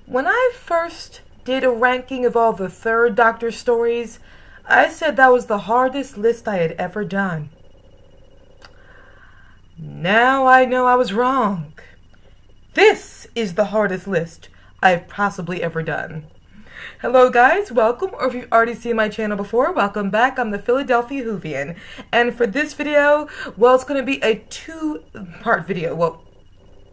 When I first did a ranking of all the third Doctor stories, I said that was the hardest list I had ever done. Now I know I was wrong. This is the hardest list I've possibly ever done. Hello guys, welcome, or if you've already seen my channel before, welcome back. I'm the Philadelphia Whovian, and for this video, well, it's going to be a two-part video. Well,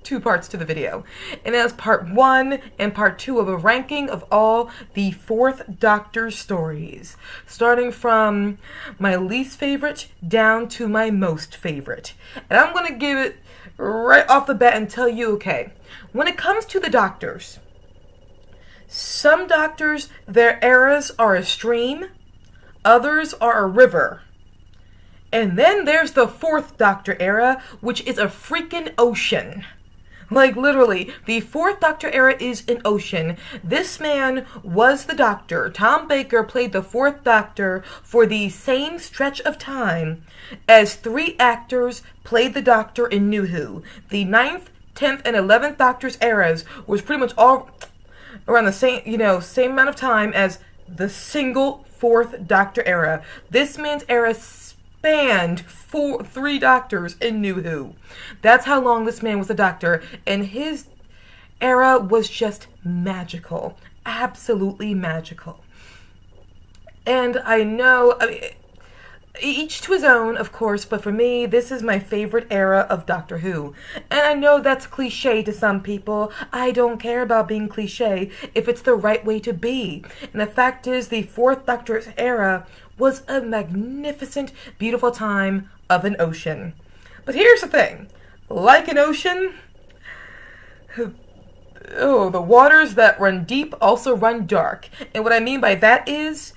two parts to the video, and that's part 1 and part 2 of a ranking of all the fourth Doctor stories, starting from my least favorite down to my most favorite. And I'm going to give it right off the bat and tell you, okay, when it comes to the Doctors, some Doctors, their eras are a stream, others are a river. And then there's the fourth Doctor era, which is a freaking ocean. Like, literally, the fourth Doctor era is an ocean. This man was the Doctor. Tom Baker played the fourth Doctor for the same stretch of time as 3 actors played the Doctor in New Who. The 9th, 10th, and 11th Doctor's eras was pretty much all around the same amount of time as the single fourth Doctor era. This man's era spanned 3 Doctors in New Who. That's how long this man was a Doctor, and his era was just magical. Absolutely magical. And I know, each to his own, of course, but for me, this is my favorite era of Doctor Who. And I know that's cliche to some people. I don't care about being cliche if it's the right way to be. And the fact is, the fourth Doctor's era was a magnificent, beautiful time of an ocean. But here's the thing. Like an ocean, the waters that run deep also run dark. And what I mean by that is,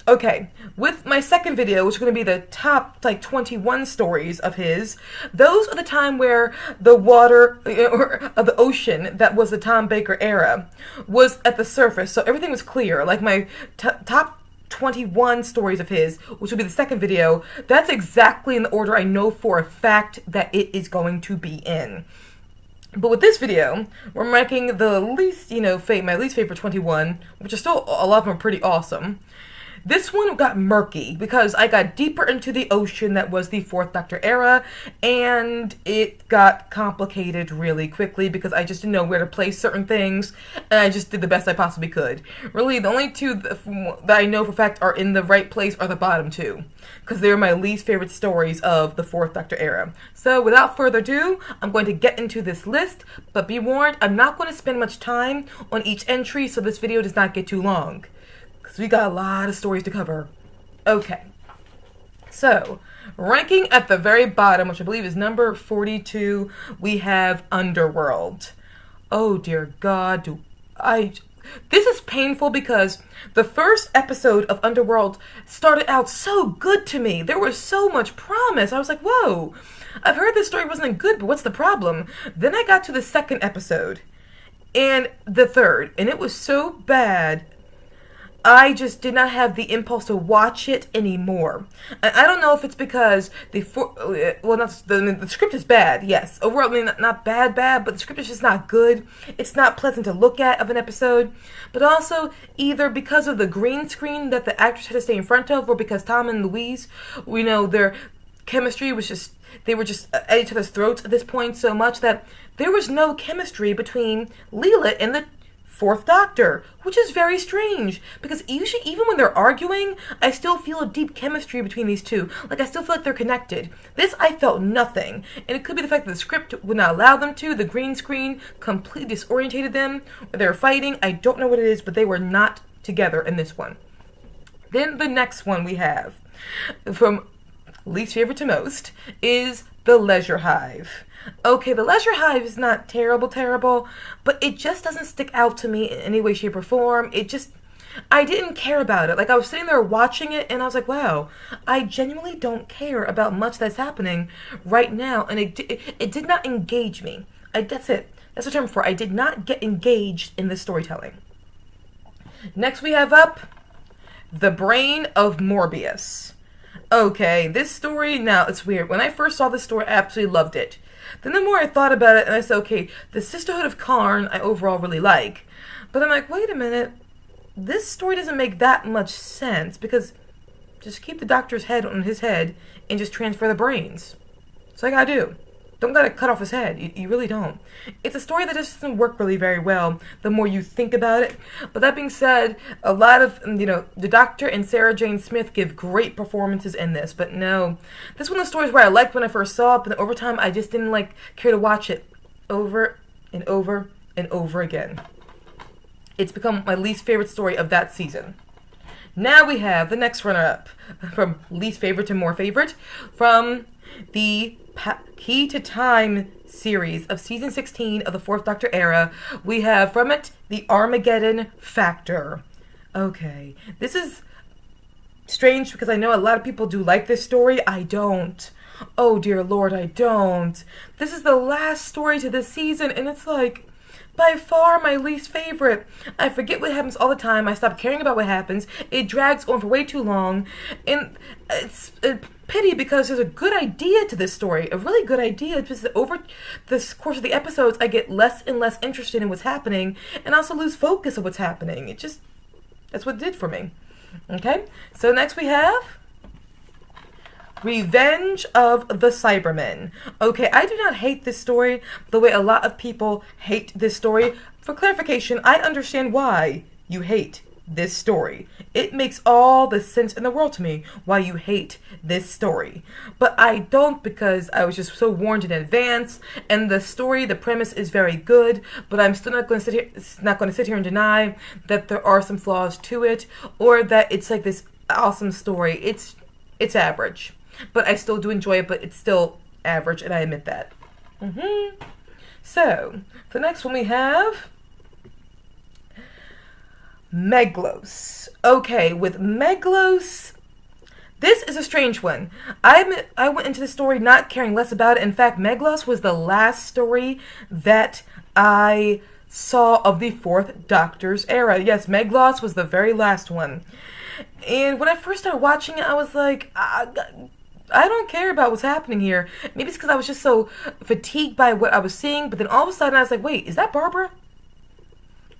okay, with my second video, which is going to be the top, 21 stories of his, those are the time where the water, of the ocean that was the Tom Baker era, was at the surface, so everything was clear. Like my top 21 stories of his, which will be the second video, that's exactly in the order I know for a fact that it is going to be in. But with this video, we're ranking the least, my least favorite 21, which is still, a lot of them are pretty awesome. This one got murky because I got deeper into the ocean that was the fourth Doctor era, and it got complicated really quickly because I just didn't know where to place certain things, and I just did the best I possibly could. Really, the only 2 that I know for a fact are in the right place are the bottom 2, because they're my least favorite stories of the fourth Doctor era. So without further ado, I'm going to get into this list, but be warned, I'm not going to spend much time on each entry so this video does not get too long. We got a lot of stories to cover. Okay. So, ranking at the very bottom, which I believe is number 42, we have Underworld. Oh dear God, this is painful because the first episode of Underworld started out so good to me. There was so much promise. I was like, whoa, I've heard this story wasn't good, but what's the problem? Then I got to the second episode and the third, and it was so bad I just did not have the impulse to watch it anymore. And I don't know if it's because the script is bad, yes. Overall, not bad, but the script is just not good. It's not pleasant to look at of an episode. But also, either because of the green screen that the actors had to stay in front of, or because Tom and Louise, their chemistry was just, they were just at each other's throats at this point so much that there was no chemistry between Leela and the fourth Doctor, which is very strange, because usually, even when they're arguing, I still feel a deep chemistry between these two. Like, I still feel like they're connected. This, I felt nothing. And it could be the fact that the script would not allow them to. The green screen completely disorientated them. Or they were fighting. I don't know what it is, but they were not together in this one. Then the next one we have, from least favorite to most, is The Leisure Hive. Okay, The Leisure Hive is not terrible, but it just doesn't stick out to me in any way, shape, or form. I didn't care about it. Like, I was sitting there watching it, and I was like, wow, I genuinely don't care about much that's happening right now, and it did not engage me. That's it. That's the term for it. I did not get engaged in the storytelling. Next we have up The Brain of Morbius. Okay, this story, now it's weird. When I first saw this story, I absolutely loved it. Then the more I thought about it, and I said, okay, the Sisterhood of Karn I overall really like. But I'm like, wait a minute, this story doesn't make that much sense, because just keep the Doctor's head on his head and just transfer the brains. That's all I gotta do. Don't gotta cut off his head. You really don't. It's a story that just doesn't work really very well the more you think about it. But that being said, a lot of, the Doctor and Sarah Jane Smith give great performances in this. But no, this is one of the stories where I liked when I first saw it, but over time I just didn't care to watch it over and over and over again. It's become my least favorite story of that season. Now we have the next runner-up, from least favorite to more favorite, from the Key to Time series of season 16 of the 4th Doctor era. We have from it the Armageddon Factor. Okay, this is strange because I know a lot of people do like this story. I don't. Oh dear Lord, I don't. This is the last story to this season, and it's by far my least favorite. I forget what happens all the time. I stop caring about what happens. It drags on for way too long. And it's a pity because there's a good idea to this story. A really good idea. Just over this course of the episodes, I get less and less interested in what's happening and also lose focus of what's happening. That's what it did for me. Okay? So next we have Revenge of the Cybermen. Okay, I do not hate this story the way a lot of people hate this story. For clarification, I understand why you hate this story. It makes all the sense in the world to me why you hate this story. But I don't, because I was just so warned in advance, and the story, the premise is very good, but I'm still not going to sit here and deny that there are some flaws to it, or that it's this awesome story. It's average. But I still do enjoy it, but it's still average, and I admit that. So, the next one we have Meg Loss. Okay, with Meg Loss, this is a strange one. I went into the story not caring less about it. In fact, Meg Loss was the last story that I saw of the 4th Doctor's era. Yes, Meg Loss was the very last one. And when I first started watching it, I was like, I don't care about what's happening here. Maybe it's because I was just so fatigued by what I was seeing, but then all of a sudden I was like, wait, is that Barbara?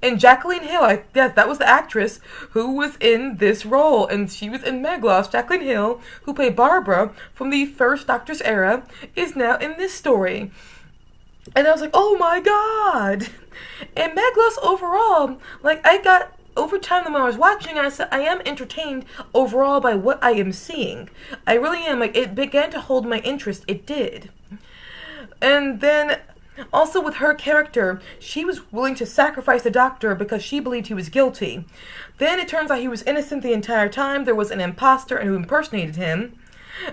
And Jacqueline Hill, yes, that was the actress who was in this role, and she was in Meg Loss. Jacqueline Hill, who played Barbara from the 1st Doctor's era, is now in this story. And I was like, oh my god! And Meg Loss overall, over time when I was watching, I said, I am entertained overall by what I am seeing. I really am. It began to hold my interest. It did. And then, also with her character, she was willing to sacrifice the Doctor because she believed he was guilty. Then it turns out he was innocent the entire time. There was an imposter who impersonated him.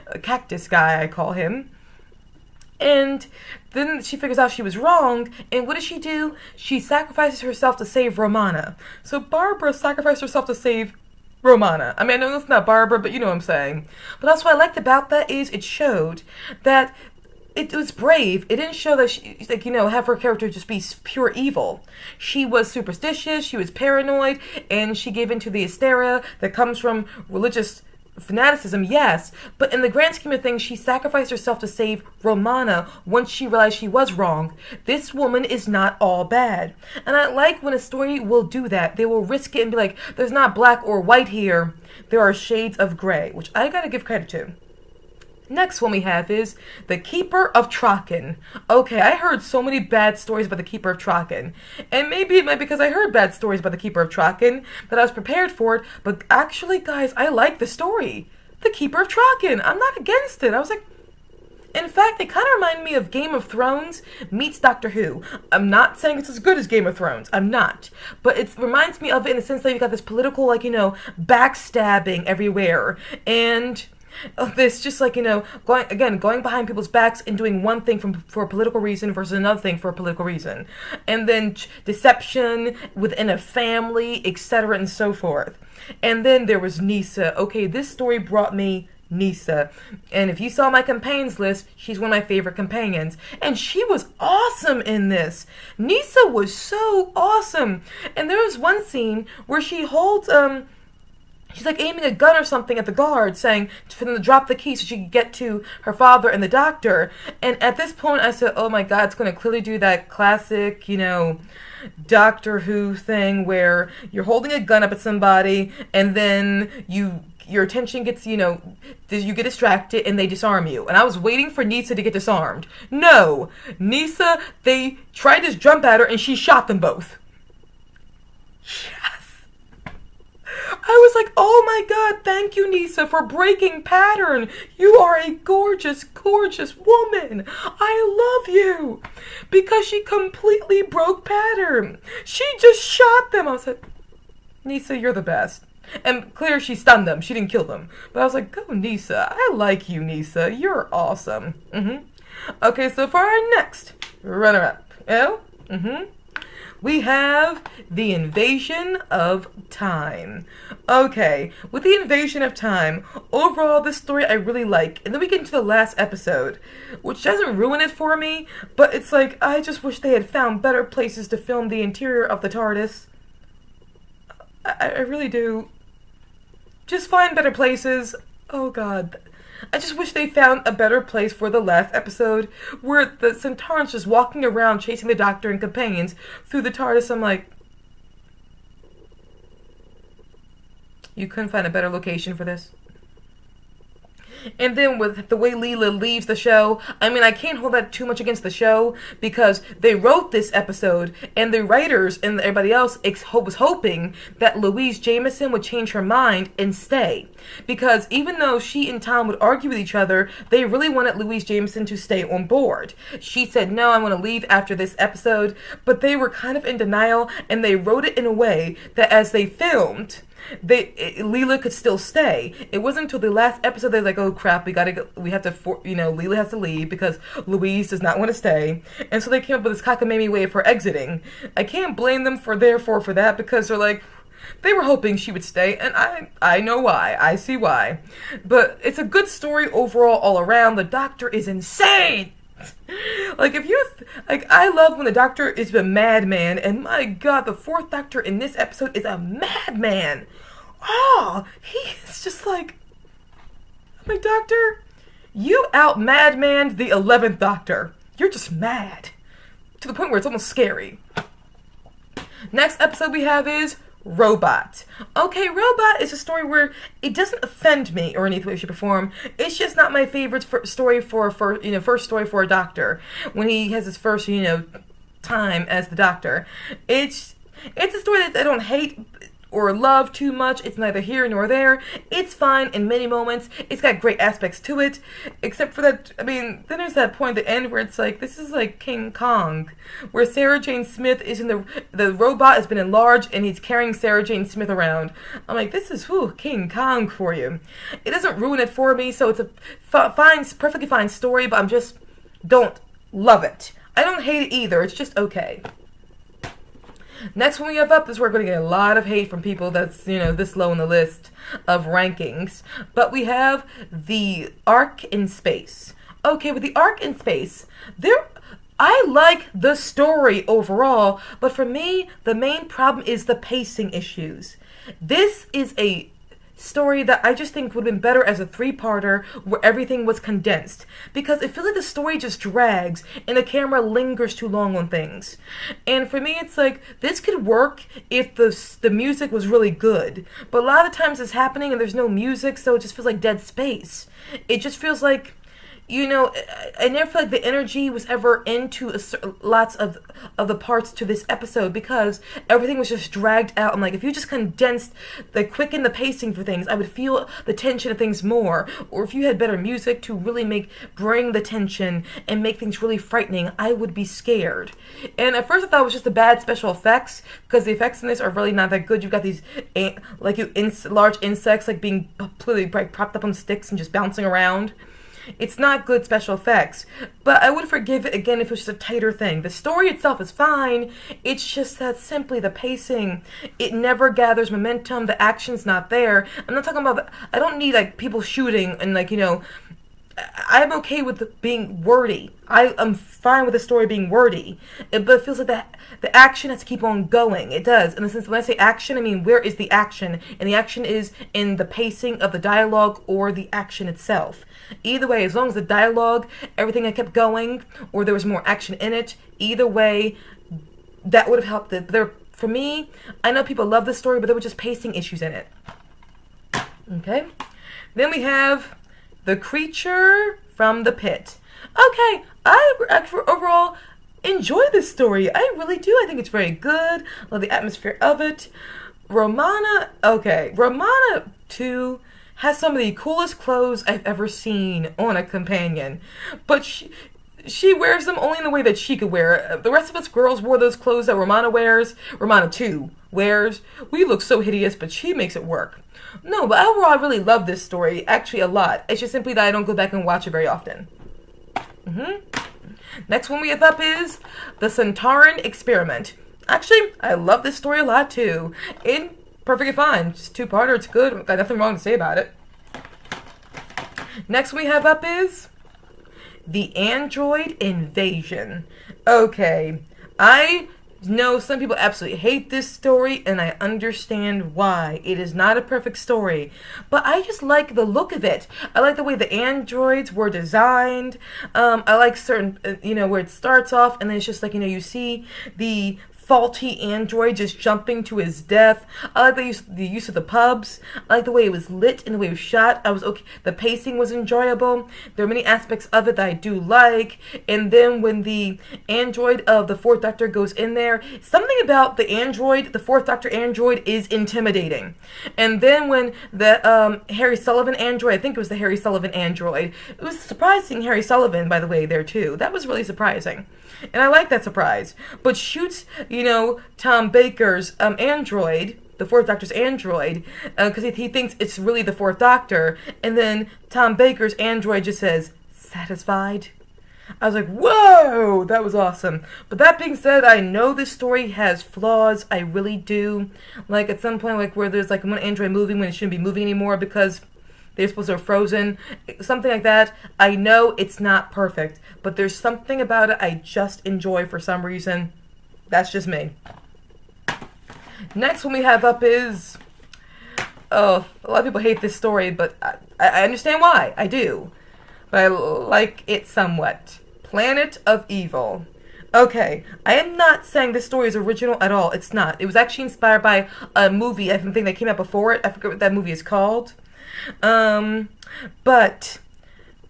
A cactus guy, I call him. And then she figures out she was wrong, and what does she do? She sacrifices herself to save Romana. So Barbara sacrificed herself to save Romana. I know it's not Barbara, but you know what I'm saying. But that's what I liked about that is it showed that it was brave. It didn't show that she, have her character just be pure evil. She was superstitious, she was paranoid, and she gave into the hysteria that comes from religious fanaticism, yes, but in the grand scheme of things, she sacrificed herself to save Romana once she realized she was wrong. This woman is not all bad. And I like when a story will do that. They will risk it and be like, there's not black or white here. There are shades of gray, which I gotta give credit to. Next one we have is The Keeper of Traken. Okay, I heard so many bad stories about The Keeper of Traken. And maybe it might be because I heard bad stories about The Keeper of Traken that I was prepared for it. But actually, guys, I like the story. The Keeper of Traken. I'm not against it. I was like... In fact, it kind of reminded me of Game of Thrones meets Doctor Who. I'm not saying it's as good as Game of Thrones. I'm not. But it reminds me of it in the sense that you've got this political, backstabbing everywhere. And... this just going behind people's backs and doing one thing for a political reason versus another thing for a political reason, and then deception within a family, etc. and so forth. And then there was Nisa. Okay, this story brought me Nisa, and if you saw my companions list, she's one of my favorite companions, and she was awesome in this. Nisa was so awesome, and there was one scene where she holds she's like aiming a gun or something at the guard, saying for them to drop the key so she could get to her father and the doctor. And at this point, I said, oh my god, it's going to clearly do that classic, Doctor Who thing where you're holding a gun up at somebody and then your attention gets, you get distracted and they disarm you. And I was waiting for Nyssa to get disarmed. No! Nyssa, they tried to jump at her and she shot them both. Yes! I was like, oh my god, thank you, Nyssa, for breaking pattern. You are a gorgeous, gorgeous woman. I love you. Because she completely broke pattern. She just shot them. I was like, Nyssa, you're the best. And clear, she stunned them. She didn't kill them. But I was like, go, Nyssa. I like you, Nyssa. You're awesome. Okay, so for our next runner-up, we have the Invasion of Time. Okay, with the Invasion of Time, overall, this story I really like. And then we get into the last episode, which doesn't ruin it for me, but it's like, I just wish they had found better places to film the interior of the TARDIS. I really do. Just find better places. Oh god. I just wish they found a better place for the last episode where the Centaurans just walking around chasing the Doctor and companions through the TARDIS. I'm like, you couldn't find a better location for this? And then with the way Leela leaves the show, I mean, I can't hold that too much against the show because they wrote this episode and the writers and everybody else was hoping that Louise Jameson would change her mind and stay. Because even though she and Tom would argue with each other, they really wanted Louise Jameson to stay on board. She said, no, I want to leave after this episode, but they were kind of in denial and they wrote it in a way that as they filmed, Leela could still stay. It wasn't until the last episode they're like, oh crap, Leela has to leave because Louise does not want to stay. And so they came up with this cockamamie way of her exiting. I can't blame them for that because they're like, they were hoping she would stay, and I know why. I see why. But it's a good story overall all around. The Doctor is insane! Like, I love when the Doctor is a madman, and my god, the fourth Doctor in this episode is a madman. Oh, he is just like, my Doctor, you out-madmaned the 11th Doctor. You're just mad. To the point where it's almost scary. Next episode we have is Robot. Okay, Robot is a story where it doesn't offend me or any way, shape, or form. It's just not my favorite first story for a Doctor when he has his first time as the Doctor. It's a story that I don't hate or love too much. It's neither here nor there. It's fine in many moments. It's got great aspects to it, except for that, I mean, then there's that point at the end where it's like, this is like King Kong, where Sarah Jane Smith is in the robot has been enlarged and he's carrying Sarah Jane Smith around. I'm like, this is, King Kong for you. It doesn't ruin it for me, so it's a perfectly fine story, but I'm just, don't love it. I don't hate it either, it's just okay. Next one we have up is we're going to get a lot of hate from people that's, this low in the list of rankings. But we have the Ark in Space. Okay, with the Ark in Space, I like the story overall, but for me, the main problem is the pacing issues. This is a story that I just think would have been better as a 3-parter where everything was condensed, because it feels like the story just drags and the camera lingers too long on things. And for me, it's like, this could work if the music was really good, but a lot of times it's happening and there's no music, so it just feels like dead space. It just feels like, I never feel like the energy was ever into lots of the parts to this episode, because everything was just dragged out. I'm like, if you just quicken the pacing for things, I would feel the tension of things more. Or if you had better music to really bring the tension and make things really frightening, I would be scared. And at first I thought it was just the bad special effects, because the effects in this are really not that good. You've got these large insects being completely propped up on sticks and just bouncing around. It's not good special effects, but I would forgive it again if it was just a tighter thing. The story itself is fine, it's just that simply the pacing, it never gathers momentum, the action's not there. I'm not talking about, I don't need people shooting and I'm okay with being wordy. I'm fine with the story being wordy. But it feels like the action has to keep on going. It does. In the sense, when I say action, I mean, where is the action? And the action is in the pacing of the dialogue or the action itself. Either way, as long as the dialogue, everything had kept going, or there was more action in it, either way, that would have helped it. For me, I know people love this story, but there were just pacing issues in it. Okay? Then we have The Creature from the Pit. Okay, I actually overall enjoy this story. I really do. I think it's very good. I love the atmosphere of it. Romana 2 has some of the coolest clothes I've ever seen on a companion. But she wears them only in the way that she could wear. The rest of us girls wore those clothes that Romana 2 wears. We look so hideous, but she makes it work. No, but overall, I really love this story. Actually, a lot. It's just simply that I don't go back and watch it very often. Next one we have up is The Centauran Experiment. Actually, I love this story a lot, too. It's perfectly fine. Just two-parter. It's good. Got nothing wrong to say about it. Next we have up is The Android Invasion. Okay, I know some people absolutely hate this story, and I understand why. It is not a perfect story, but I just like the look of it. I like the way the androids were designed. I like certain, where it starts off, and then it's just like, you see the faulty android just jumping to his death. I like the use of the pubs. I like the way it was lit and the way it was shot. I was okay. The pacing was enjoyable. There are many aspects of it that I do like. And then when the android of the Fourth Doctor goes in there, something about the Fourth Doctor android is intimidating. And then when the Harry Sullivan android, I think it was the Harry Sullivan android, it was surprising Harry Sullivan, by the way, there too. That was really surprising. And I like that surprise. But shoots, Tom Baker's android, the Fourth Doctor's android, because he thinks it's really the Fourth Doctor, and then Tom Baker's android just says, "Satisfied?" I was like, whoa, that was awesome. But that being said, I know this story has flaws. I really do. Like, at some point, like, where there's, like, one android moving when it shouldn't be moving anymore because they're supposed to have frozen. Something like that. I know it's not perfect, but there's something about it I just enjoy for some reason. That's just me. Next one we have up is... Oh, a lot of people hate this story, but I understand why. I do. But I like it somewhat. Planet of Evil. Okay, I am not saying this story is original at all. It's not. It was actually inspired by a movie, I think, that came out before it. I forget what that movie is called. But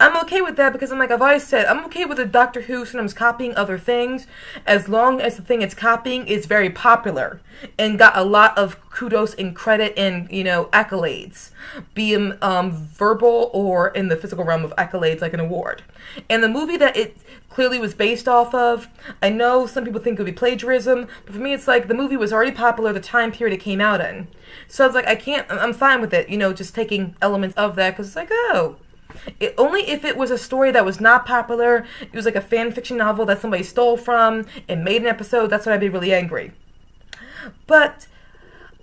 I'm okay with that because I've always said, I'm okay with the Doctor Who sometimes copying other things as long as the thing it's copying is very popular and got a lot of kudos and credit and, accolades, be them verbal or in the physical realm of accolades like an award. And the movie that it clearly was based off of, I know some people think it would be plagiarism, but for me it's like the movie was already popular the time period it came out in. So it's like, I'm fine with it, just taking elements of that because it's like, only if it was a story that was not popular, it was like a fan fiction novel that somebody stole from and made an episode, that's when I'd be really angry. But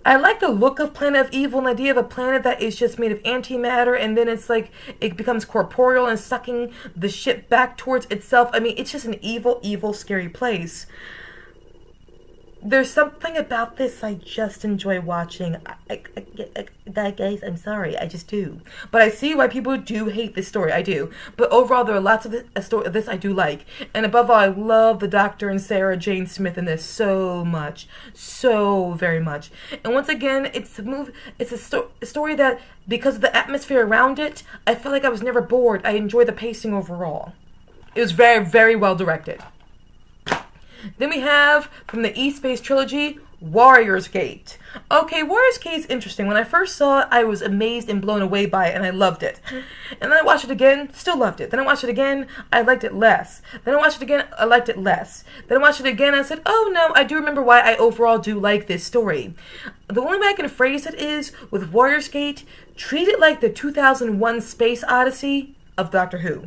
I like the look of Planet of Evil and the idea of a planet that is just made of antimatter and then it's like it becomes corporeal and sucking the ship back towards itself. I mean, it's just an evil, evil, scary place. There's something about this I just enjoy watching. Guys, I'm sorry, I just do. But I see why people do hate this story, I do. But overall, there are lots of this I do like. And above all, I love the Doctor and Sarah Jane Smith in this so much. So very much. And once again, it's a story that, because of the atmosphere around it, I feel like I was never bored. I enjoy the pacing overall. It was very, very well directed. Then we have, from the E-Space trilogy, Warrior's Gate. Okay, Warrior's Gate is interesting. When I first saw it, I was amazed and blown away by it, and I loved it. And then I watched it again, still loved it. Then I watched it again, I liked it less. Then I watched it again, I liked it less. Then I watched it again, and I said, oh no, I do remember why I overall do like this story. The only way I can phrase it is, with Warrior's Gate, treat it like the 2001 Space Odyssey of Doctor Who.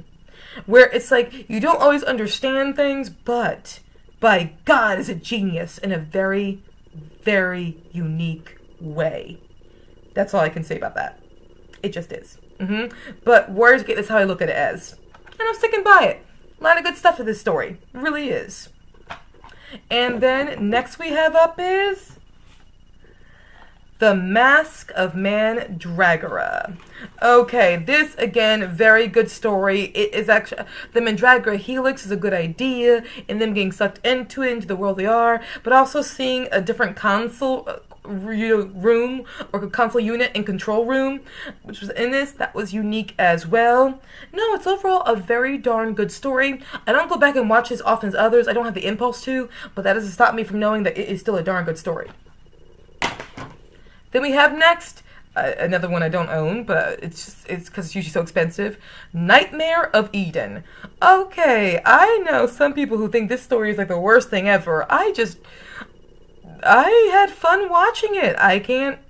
Where it's like, you don't always understand things, but... by God, is a genius in a very, very unique way. That's all I can say about that. It just is. But Warriors Gate is how I look at it as. And I'm sticking by it. A lot of good stuff to this story. It really is. And then next we have up is The Mask of Mandragora. Okay, this again, very good story. It is actually, the Mandragora helix is a good idea, and them getting sucked into it, into the world they are, but also seeing a different console room or console unit and control room, which was in this, that was unique as well. No, it's overall a very darn good story. I don't go back and watch as often as others. I don't have the impulse to, but that doesn't stop me from knowing that it is still a darn good story. Then we have next, another one I don't own, but it's because it's usually so expensive, Nightmare of Eden. Okay, I know some people who think this story is like the worst thing ever. I had fun watching it. I can't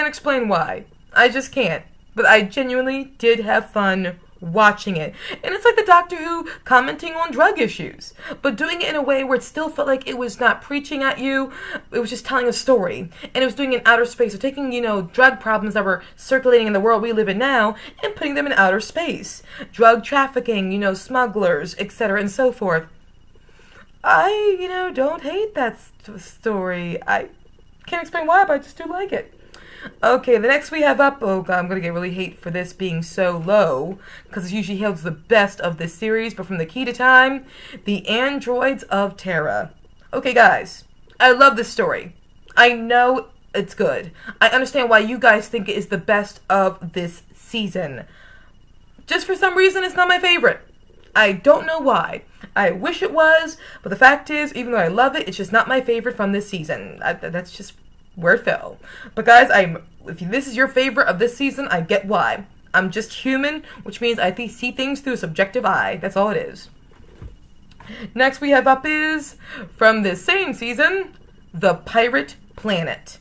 explain why. I just can't. But I genuinely did have fun watching it. And it's like the Doctor Who commenting on drug issues, but doing it in a way where it still felt like it was not preaching at you. It was just telling a story. And it was doing it in outer space. So taking, drug problems that were circulating in the world we live in now and putting them in outer space. Drug trafficking, smugglers, etc. and so forth. I, don't hate that story. I can't explain why, but I just do like it. Okay, the next we have up, oh god, I'm going to get really hate for this being so low, because it usually holds the best of this series, but from the key to time, The Androids of Terra. Okay, guys, I love this story. I know it's good. I understand why you guys think it is the best of this season. Just for some reason, it's not my favorite. I don't know why. I wish it was, but the fact is, even though I love it, it's just not my favorite from this season. That's just where it fell. But guys, if this is your favorite of this season, I get why. I'm just human, which means I see things through a subjective eye. That's all it is. Next we have up is, from this same season, The Pirate Planet.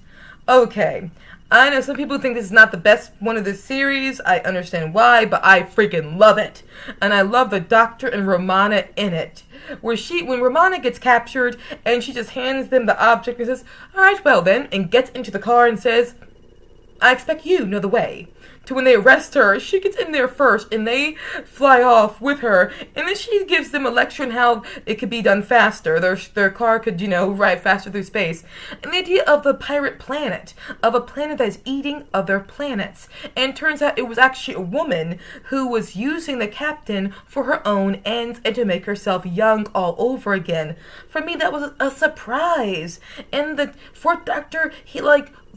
Okay, I know some people think this is not the best one of this series. I understand why, but I freaking love it. And I love the Doctor and Romana in it. When Romana gets captured and she just hands them the object and says, alright, well then, and gets into the car and says, I expect you know the way. To when they arrest her, she gets in there first and they fly off with her, and then she gives them a lecture on how it could be done faster. Their car could, ride faster through space. And the idea of the pirate planet, of a planet that is eating other planets. And it turns out it was actually a woman who was using the captain for her own ends and to make herself young all over again. For me, that was a surprise. And the fourth Doctor,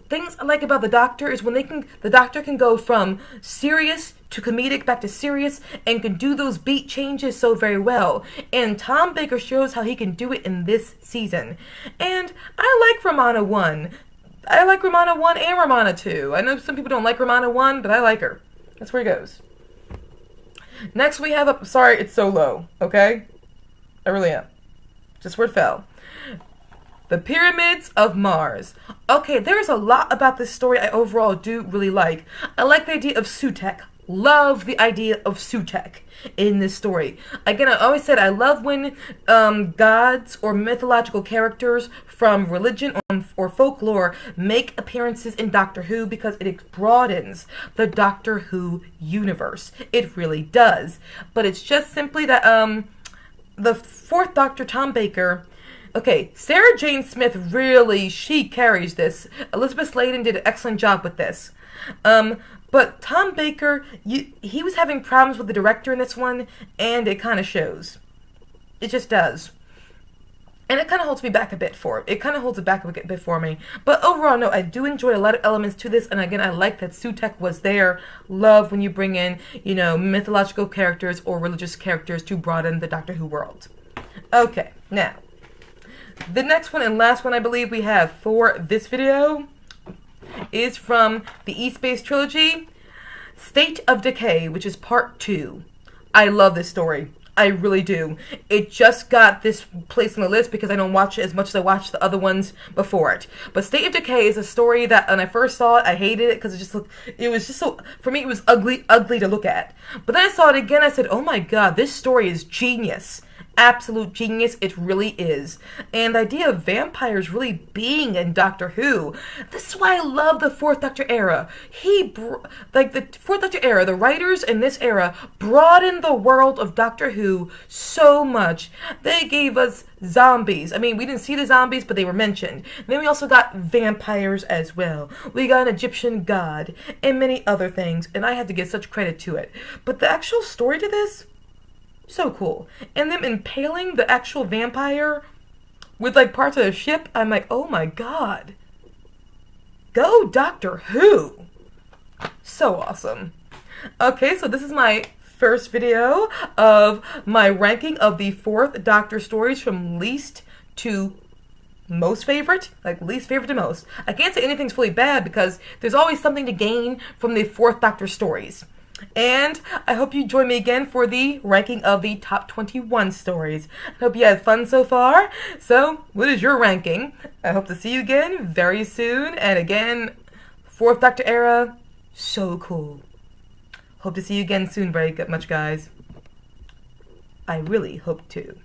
things I like about the Doctor is when the Doctor can go from serious to comedic back to serious and can do those beat changes so very well. And Tom Baker shows how he can do it in this season. And I like Romana 1. I like Romana 1 and Romana 2. I know some people don't like Romana 1, but I like her. That's where it goes. Next we have sorry, it's so low, okay? I really am. Just where it fell. The Pyramids of Mars. Okay, there's a lot about this story I overall do really like. I like the idea of Sutekh. Love the idea of Sutekh in this story. Again, I always said I love when gods or mythological characters from religion or folklore make appearances in Doctor Who because it broadens the Doctor Who universe. It really does. But it's just simply that the fourth Doctor, Tom Baker... Okay, Sarah Jane Smith really, she carries this. Elizabeth Sladen did an excellent job with this. But Tom Baker, he was having problems with the director in this one, and it kind of shows. It just does. And it kind of holds me back a bit for it. It kind of holds it back a bit for me. But overall, no, I do enjoy a lot of elements to this, and again, I like that Sutekh was there. Love when you bring in, mythological characters or religious characters to broaden the Doctor Who world. Okay, now... the next one and last one I believe we have for this video is from the E-Space Trilogy, State of Decay, which is part 2. I love this story. I really do. It just got this place on the list because I don't watch it as much as I watched the other ones before it. But State of Decay is a story that when I first saw it, I hated it because it was just so, for me, it was ugly to look at. But then I saw it again, I said, oh my god, this story is genius. absolute genius. It really is. And the idea of vampires really being in Doctor Who, this is why I love the Fourth Doctor era. Like the Fourth Doctor era, the writers in this era broadened the world of Doctor Who so much. They gave us zombies. I mean, we didn't see the zombies, but they were mentioned. And then we also got vampires as well. We got an Egyptian god and many other things, and I had to give such credit to it. But the actual story to this, so cool. And them impaling the actual vampire with like parts of the ship, I'm like, oh my god. Go Doctor Who! So awesome. Okay, so this is my first video of my ranking of the Fourth Doctor stories from least to most favorite, like least favorite to most. I can't say anything's fully bad because there's always something to gain from the Fourth Doctor stories. And I hope you join me again for the ranking of the top 21 stories. I hope you had fun so far. So, what is your ranking? I hope to see you again very soon. And again, Fourth Doctor era, so cool. Hope to see you again soon very much, guys. I really hope to.